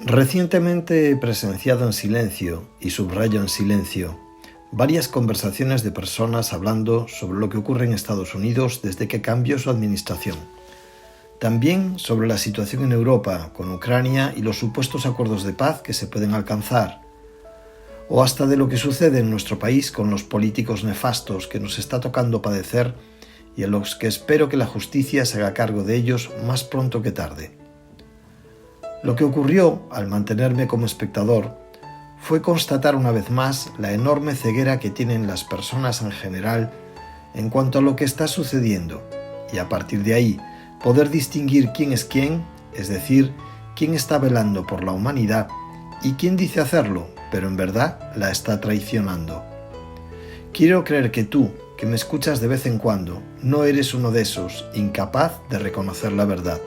Recientemente he presenciado en silencio, y subrayo en silencio, varias conversaciones de personas hablando sobre lo que ocurre en Estados Unidos desde que cambió su administración. También sobre la situación en Europa, con Ucrania y los supuestos acuerdos de paz que se pueden alcanzar. O hasta de lo que sucede en nuestro país con los políticos nefastos que nos está tocando padecer y a los que espero que la justicia se haga cargo de ellos más pronto que tarde. Lo que ocurrió, al mantenerme como espectador, fue constatar una vez más la enorme ceguera que tienen las personas en general en cuanto a lo que está sucediendo, y a partir de ahí poder distinguir quién es quién, es decir, quién está velando por la humanidad y quién dice hacerlo, pero en verdad la está traicionando. Quiero creer que tú, que me escuchas de vez en cuando, no eres uno de esos, incapaz de reconocer la verdad.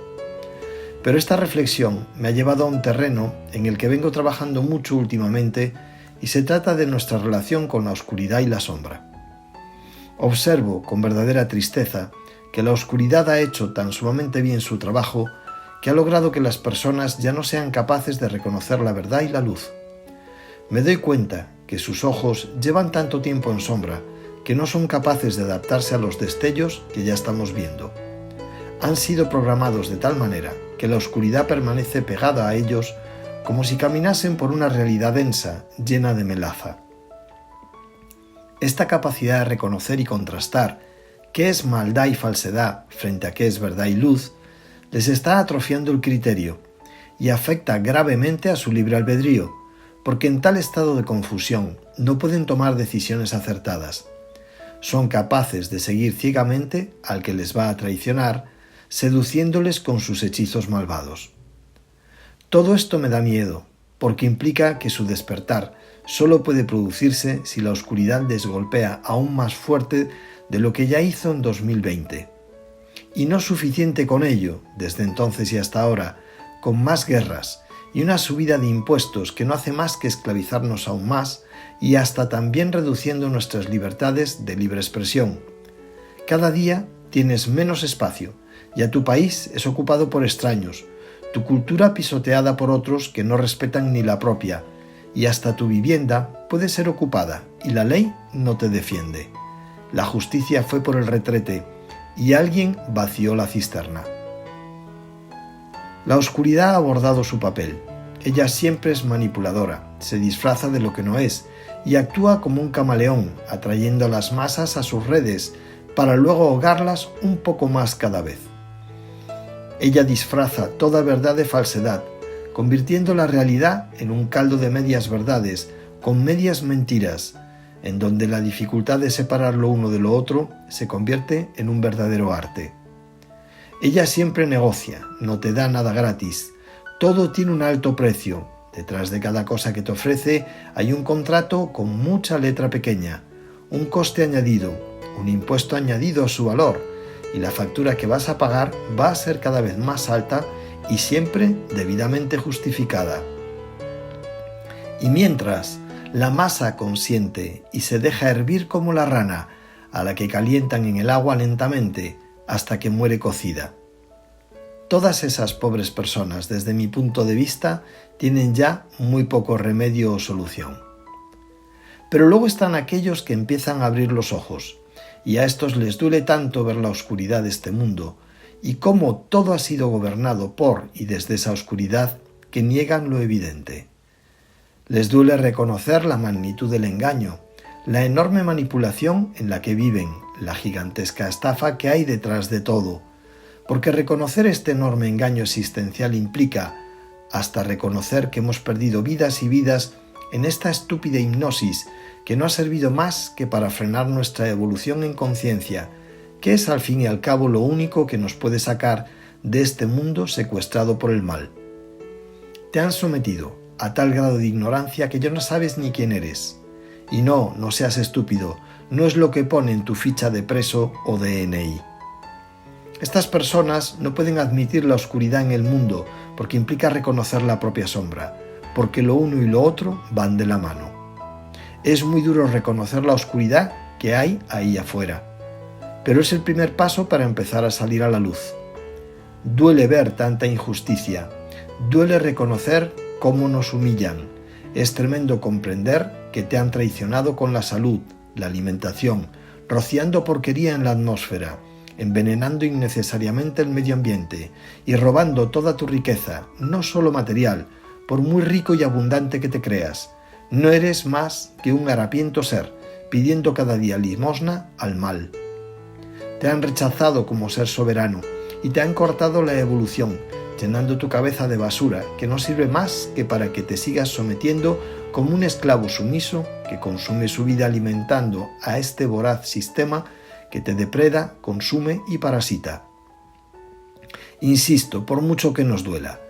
Pero esta reflexión me ha llevado a un terreno en el que vengo trabajando mucho últimamente y se trata de nuestra relación con la oscuridad y la sombra. Observo con verdadera tristeza que la oscuridad ha hecho tan sumamente bien su trabajo que ha logrado que las personas ya no sean capaces de reconocer la verdad y la luz. Me doy cuenta que sus ojos llevan tanto tiempo en sombra que no son capaces de adaptarse a los destellos que ya estamos viendo. Han sido programados de tal manera que la oscuridad permanece pegada a ellos como si caminasen por una realidad densa, llena de melaza. Esta capacidad de reconocer y contrastar qué es maldad y falsedad frente a qué es verdad y luz, les está atrofiando el criterio y afecta gravemente a su libre albedrío, porque en tal estado de confusión no pueden tomar decisiones acertadas. Son capaces de seguir ciegamente al que les va a traicionar, seduciéndoles con sus hechizos malvados. Todo esto me da miedo, porque implica que su despertar solo puede producirse si la oscuridad les golpea aún más fuerte de lo que ya hizo en 2020. Y no suficiente con ello, desde entonces y hasta ahora, con más guerras y una subida de impuestos que no hace más que esclavizarnos aún más y hasta también reduciendo nuestras libertades de libre expresión. Cada día tienes menos espacio, ya tu país es ocupado por extraños, tu cultura pisoteada por otros que no respetan ni la propia, y hasta tu vivienda puede ser ocupada y la ley no te defiende. La justicia fue por el retrete y alguien vació la cisterna. La oscuridad ha abordado su papel. Ella siempre es manipuladora, se disfraza de lo que no es y actúa como un camaleón, atrayendo a las masas a sus redes para luego ahogarlas un poco más cada vez. Ella disfraza toda verdad de falsedad, convirtiendo la realidad en un caldo de medias verdades, con medias mentiras, en donde la dificultad de separar lo uno de lo otro se convierte en un verdadero arte. Ella siempre negocia, no te da nada gratis, todo tiene un alto precio, detrás de cada cosa que te ofrece hay un contrato con mucha letra pequeña, un coste añadido, un impuesto añadido a su valor, y la factura que vas a pagar va a ser cada vez más alta y siempre debidamente justificada. Y mientras la masa consiente y se deja hervir como la rana, a la que calientan en el agua lentamente hasta que muere cocida. Todas esas pobres personas, desde mi punto de vista, tienen ya muy poco remedio o solución. Pero luego están aquellos que empiezan a abrir los ojos, y a estos les duele tanto ver la oscuridad de este mundo, y cómo todo ha sido gobernado por y desde esa oscuridad, que niegan lo evidente. Les duele reconocer la magnitud del engaño, la enorme manipulación en la que viven, la gigantesca estafa que hay detrás de todo, porque reconocer este enorme engaño existencial implica hasta reconocer que hemos perdido vidas y vidas en esta estúpida hipnosis que no ha servido más que para frenar nuestra evolución en conciencia, que es al fin y al cabo lo único que nos puede sacar de este mundo secuestrado por el mal. Te han sometido a tal grado de ignorancia que ya no sabes ni quién eres. Y no seas estúpido, no es lo que pone en tu ficha de preso o DNI. Estas personas no pueden admitir la oscuridad en el mundo porque implica reconocer la propia sombra, porque lo uno y lo otro van de la mano. Es muy duro reconocer la oscuridad que hay ahí afuera, pero es el primer paso para empezar a salir a la luz. Duele ver tanta injusticia, duele reconocer cómo nos humillan. Es tremendo comprender que te han traicionado con la salud, la alimentación, rociando porquería en la atmósfera, envenenando innecesariamente el medio ambiente y robando toda tu riqueza, no solo material, por muy rico y abundante que te creas. No eres más que un harapiento ser, pidiendo cada día limosna al mal. Te han rechazado como ser soberano y te han cortado la evolución, llenando tu cabeza de basura que no sirve más que para que te sigas sometiendo como un esclavo sumiso que consume su vida alimentando a este voraz sistema que te depreda, consume y parasita. Insisto, por mucho que nos duela,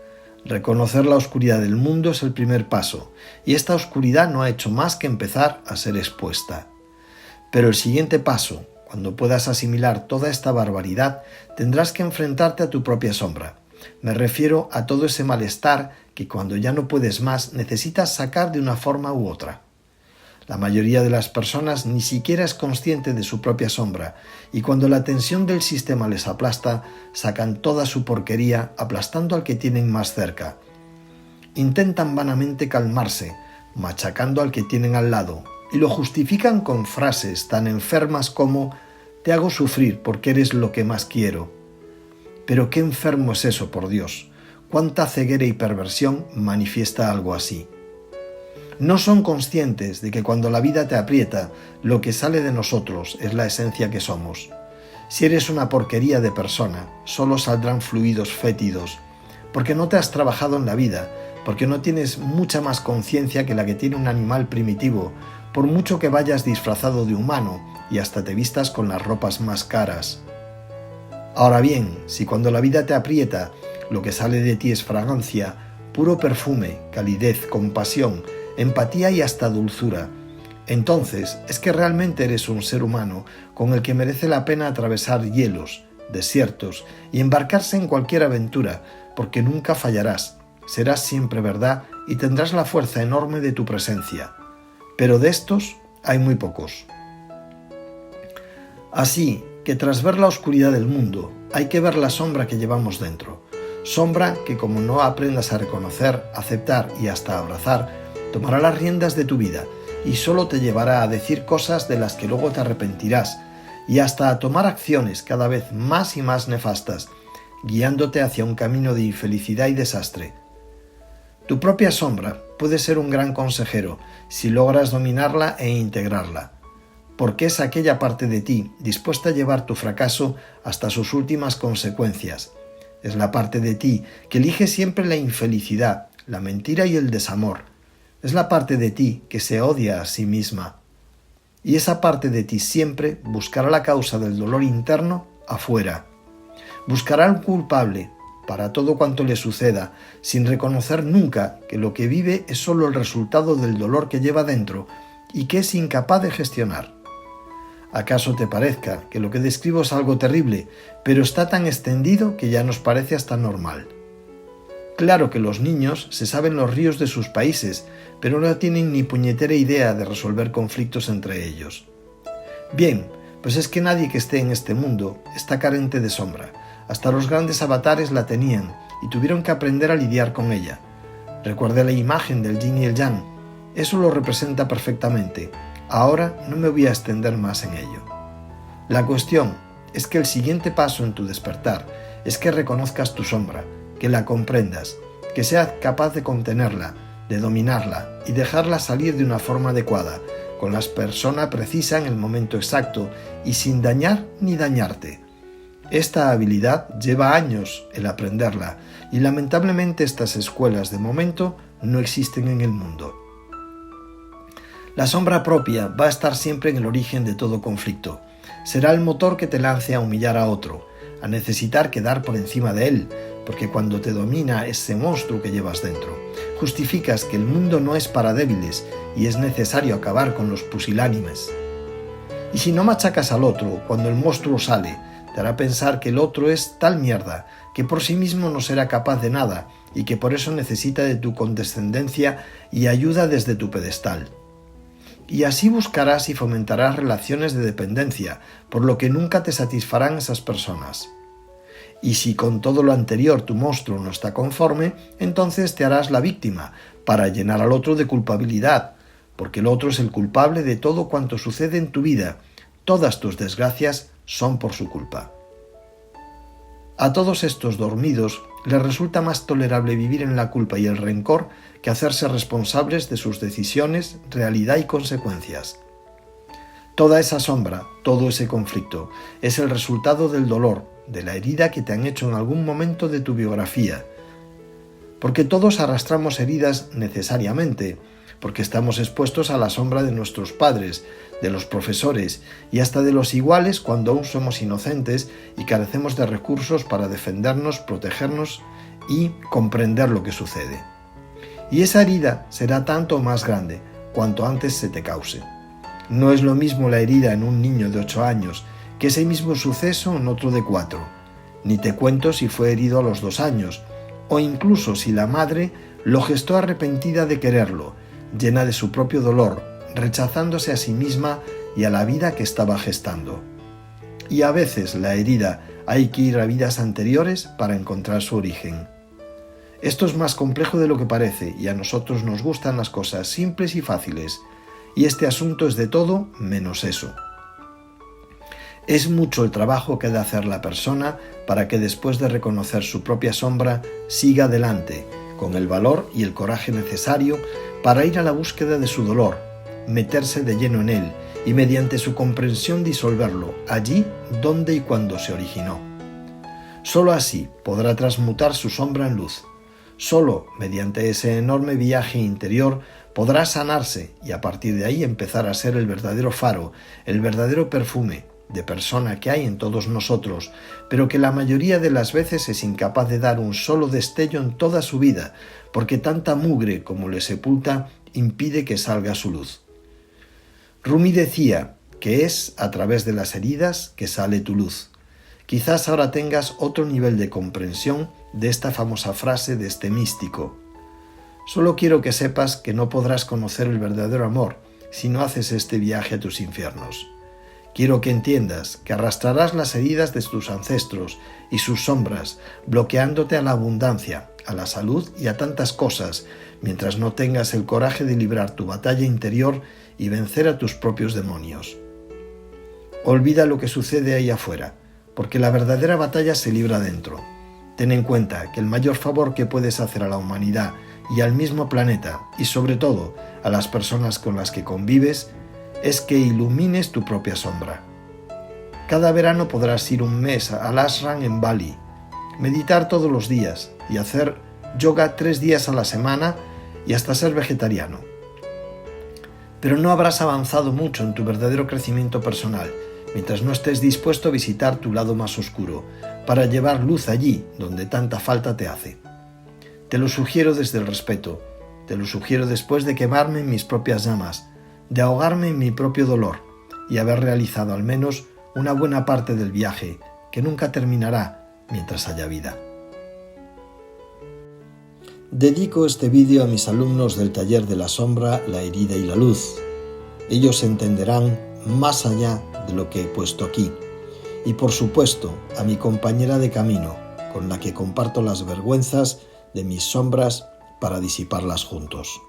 reconocer la oscuridad del mundo es el primer paso, y esta oscuridad no ha hecho más que empezar a ser expuesta. Pero el siguiente paso, cuando puedas asimilar toda esta barbaridad, tendrás que enfrentarte a tu propia sombra. Me refiero a todo ese malestar que cuando ya no puedes más necesitas sacar de una forma u otra. La mayoría de las personas ni siquiera es consciente de su propia sombra y cuando la tensión del sistema les aplasta, sacan toda su porquería aplastando al que tienen más cerca. Intentan vanamente calmarse, machacando al que tienen al lado y lo justifican con frases tan enfermas como «te hago sufrir porque eres lo que más quiero». Pero qué enfermo es eso, por Dios. Cuánta ceguera y perversión manifiesta algo así. No son conscientes de que cuando la vida te aprieta, lo que sale de nosotros es la esencia que somos. Si eres una porquería de persona, solo saldrán fluidos fétidos, porque no te has trabajado en la vida, porque no tienes mucha más conciencia que la que tiene un animal primitivo, por mucho que vayas disfrazado de humano y hasta te vistas con las ropas más caras. Ahora bien, si cuando la vida te aprieta, lo que sale de ti es fragancia, puro perfume, calidez, compasión, empatía y hasta dulzura, entonces es que realmente eres un ser humano con el que merece la pena atravesar hielos, desiertos y embarcarse en cualquier aventura, porque nunca fallarás, serás siempre verdad y tendrás la fuerza enorme de tu presencia. Pero de estos hay muy pocos. Así que tras ver la oscuridad del mundo, hay que ver la sombra que llevamos dentro. Sombra que como no aprendas a reconocer, aceptar y hasta abrazar, tomará las riendas de tu vida y solo te llevará a decir cosas de las que luego te arrepentirás y hasta a tomar acciones cada vez más y más nefastas, guiándote hacia un camino de infelicidad y desastre. Tu propia sombra puede ser un gran consejero si logras dominarla e integrarla, porque es aquella parte de ti dispuesta a llevar tu fracaso hasta sus últimas consecuencias. Es la parte de ti que elige siempre la infelicidad, la mentira y el desamor. Es la parte de ti que se odia a sí misma. Y esa parte de ti siempre buscará la causa del dolor interno afuera. Buscará un culpable para todo cuanto le suceda, sin reconocer nunca que lo que vive es solo el resultado del dolor que lleva dentro y que es incapaz de gestionar. ¿Acaso te parezca que lo que describo es algo terrible, pero está tan extendido que ya nos parece hasta normal? Claro que los niños se saben los ríos de sus países, pero no tienen ni puñetera idea de resolver conflictos entre ellos. Bien, pues es que nadie que esté en este mundo está carente de sombra. Hasta los grandes avatares la tenían y tuvieron que aprender a lidiar con ella. Recuerde la imagen del yin y el yang. Eso lo representa perfectamente. Ahora no me voy a extender más en ello. La cuestión es que el siguiente paso en tu despertar es que reconozcas tu sombra, que la comprendas, que seas capaz de contenerla, de dominarla y dejarla salir de una forma adecuada, con la persona precisa en el momento exacto y sin dañar ni dañarte. Esta habilidad lleva años el aprenderla y lamentablemente estas escuelas de momento no existen en el mundo. La sombra propia va a estar siempre en el origen de todo conflicto. Será el motor que te lance a humillar a otro, a necesitar quedar por encima de él, porque cuando te domina ese monstruo que llevas dentro, justificas que el mundo no es para débiles y es necesario acabar con los pusilánimes. Y si no machacas al otro cuando el monstruo sale, te hará pensar que el otro es tal mierda, que por sí mismo no será capaz de nada y que por eso necesita de tu condescendencia y ayuda desde tu pedestal. Y así buscarás y fomentarás relaciones de dependencia, por lo que nunca te satisfarán esas personas. Y si con todo lo anterior tu monstruo no está conforme, entonces te harás la víctima para llenar al otro de culpabilidad, porque el otro es el culpable de todo cuanto sucede en tu vida. Todas tus desgracias son por su culpa. A todos estos dormidos les resulta más tolerable vivir en la culpa y el rencor que hacerse responsables de sus decisiones, realidad y consecuencias. Toda esa sombra, todo ese conflicto, es el resultado del dolor, de la herida que te han hecho en algún momento de tu biografía. Porque todos arrastramos heridas necesariamente, porque estamos expuestos a la sombra de nuestros padres, de los profesores y hasta de los iguales cuando aún somos inocentes y carecemos de recursos para defendernos, protegernos y comprender lo que sucede. Y esa herida será tanto más grande cuanto antes se te cause. No es lo mismo la herida en un niño de 8 años que ese mismo suceso en otro de 4. Ni te cuento si fue herido a los 2 años, o incluso si la madre lo gestó arrepentida de quererlo, llena de su propio dolor, rechazándose a sí misma y a la vida que estaba gestando. Y a veces la herida hay que ir a vidas anteriores para encontrar su origen. Esto es más complejo de lo que parece y a nosotros nos gustan las cosas simples y fáciles, y este asunto es de todo menos eso. Es mucho el trabajo que ha de hacer la persona para que después de reconocer su propia sombra siga adelante, con el valor y el coraje necesario para ir a la búsqueda de su dolor, meterse de lleno en él y mediante su comprensión disolverlo allí donde y cuando se originó. Solo así podrá transmutar su sombra en luz. Solo mediante ese enorme viaje interior podrá sanarse y a partir de ahí empezar a ser el verdadero faro, el verdadero perfume de persona que hay en todos nosotros, pero que la mayoría de las veces es incapaz de dar un solo destello en toda su vida, porque tanta mugre como le sepulta impide que salga su luz. Rumi decía que es a través de las heridas que sale tu luz. Quizás ahora tengas otro nivel de comprensión de esta famosa frase de este místico. Solo quiero que sepas que no podrás conocer el verdadero amor si no haces este viaje a tus infiernos. Quiero que entiendas que arrastrarás las heridas de tus ancestros y sus sombras, bloqueándote a la abundancia, a la salud y a tantas cosas, mientras no tengas el coraje de librar tu batalla interior y vencer a tus propios demonios. Olvida lo que sucede ahí afuera, porque la verdadera batalla se libra dentro. Ten en cuenta que el mayor favor que puedes hacer a la humanidad y al mismo planeta, y sobre todo a las personas con las que convives, es que ilumines tu propia sombra. Cada verano podrás ir un mes al ashram en Bali, meditar todos los días y hacer yoga 3 días a la semana y hasta ser vegetariano. Pero no habrás avanzado mucho en tu verdadero crecimiento personal mientras no estés dispuesto a visitar tu lado más oscuro para llevar luz allí donde tanta falta te hace. Te lo sugiero desde el respeto, te lo sugiero después de quemarme en mis propias llamas, de ahogarme en mi propio dolor y haber realizado al menos una buena parte del viaje que nunca terminará mientras haya vida. Dedico este vídeo a mis alumnos del taller de la sombra, la herida y la luz. Ellos entenderán más allá de lo que he puesto aquí. Y por supuesto a mi compañera de camino, con la que comparto las vergüenzas de mis sombras para disiparlas juntos.